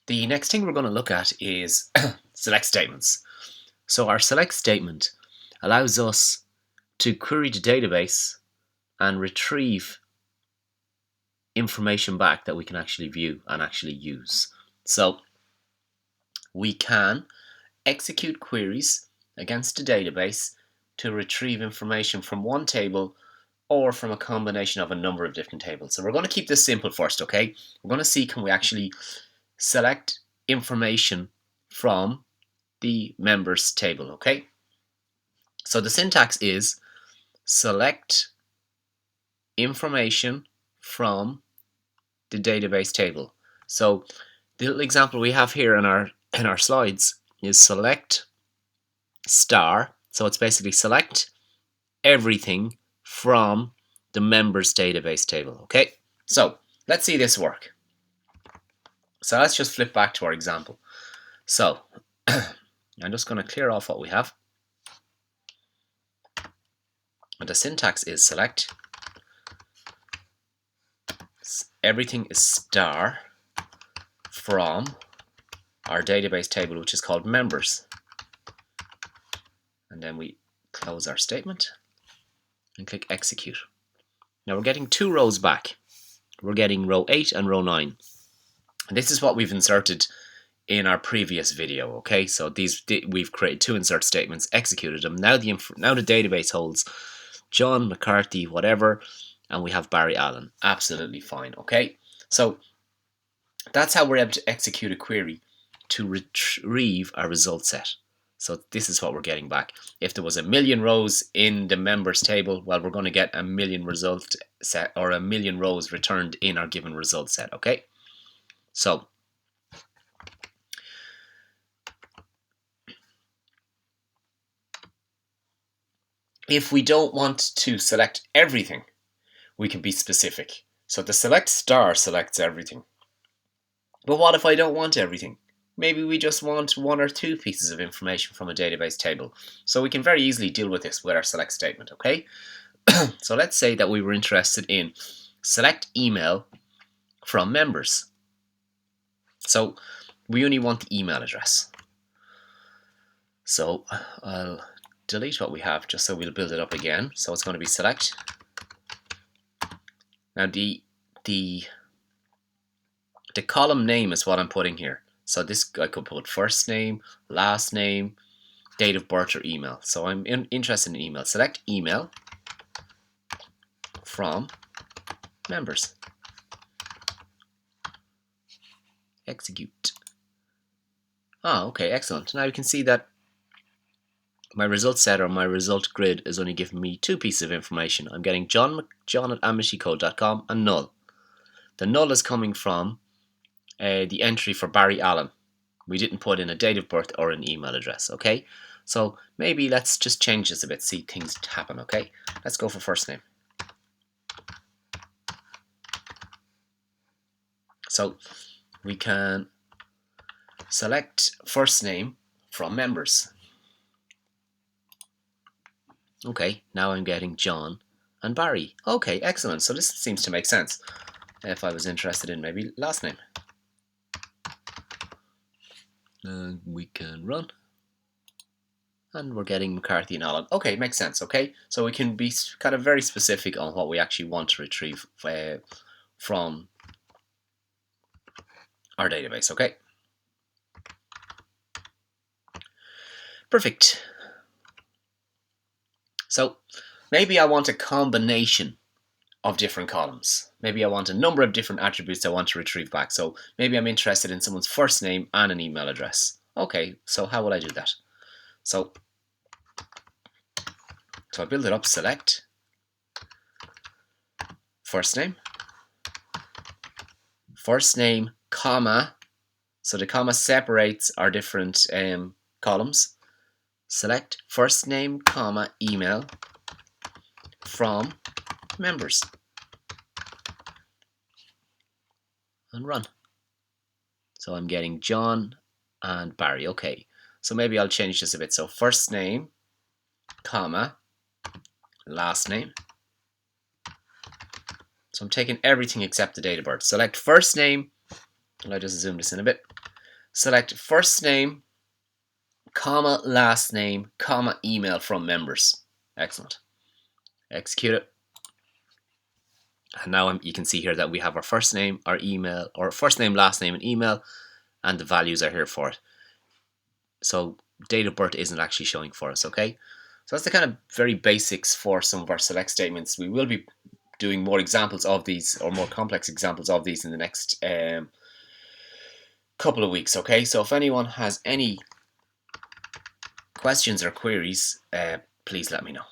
The next thing we're going to look at is select statements. So our select statement allows us to query the database and retrieve information back that we can actually view and actually use. So we can execute queries against the database to retrieve information from one table or from a combination of a number of different tables. So we're going to keep this simple first, okay? We're going to see, can we actually select information from the members table, okay? So the syntax is select information from the database table. So the little example we have here in our slides is select star. So it's basically select everything from the members database table. Okay, so let's see this work. So let's just flip back to our example. So I'm just going to clear off what we have. And the syntax is select everything is star from our database table, which is called members. And then we close our statement and click execute. Now we're getting two rows back. We're getting row 8 and row 9. And this is what we've inserted in our previous video, okay? So we've created two insert statements, executed them. Now the database holds John McCarthy, whatever, and we have Barry Allen. Absolutely fine, okay? So that's how we're able to execute a query to retrieve our result set. So this is what we're getting back. If there was a million rows in the members table, well, we're going to get a million result set, or a million rows returned in our given result set, okay? So if we don't want to select everything, we can be specific. So the select star selects everything. But what if I don't want everything? Maybe we just want one or two pieces of information from a database table. So we can very easily deal with this with our select statement, okay? So let's say that we were interested in select email from members. So we only want the email address. So I'll delete what we have just so we'll build it up again. So it's going to be select. Now the column name is what I'm putting here. So this, I could put first name, last name, date of birth, or email. So I'm interested in email. Select email from members. Execute. Ah, okay, excellent. Now you can see that my result set, or my result grid, is only giving me two pieces of information. I'm getting John at amitycode.com and null. The null is coming from the entry for Barry Allen. We didn't put in a date of birth or an email address, okay? So maybe let's just change this a bit, see things happen, okay? Let's go for first name. So we can select first name from members. Okay, now I'm getting John and Barry. Okay, excellent. So this seems to make sense. If I was interested in maybe last name. We can run. And we're getting McCarthy and Allen. Okay, makes sense, okay? So we can be kind of very specific on what we actually want to retrieve from our database, okay? Perfect. So maybe I want a combination of different columns. Maybe I want a number of different attributes I want to retrieve back. So maybe I'm interested in someone's first name and an email address. Okay, so how will I do that? So I build it up, select first name, comma, so the comma separates our different columns. Select first name, comma, email from members. And run. So I'm getting John and Barry. Okay, so maybe I'll change this a bit. So first name, comma, last name. So I'm taking everything except the date of birth. Select first name, and I just zoom this in a bit. select first name, comma, last name, comma, email from members. Excellent. Execute it. And now you can see here that we have our first name, our email, or first name, last name, and email, and the values are here for it. So date of birth isn't actually showing for us, okay? So that's the kind of very basics for some of our select statements. We will be doing more examples of these, or more complex examples of these, in the next couple of weeks, okay? So if anyone has any questions or queries, please let me know.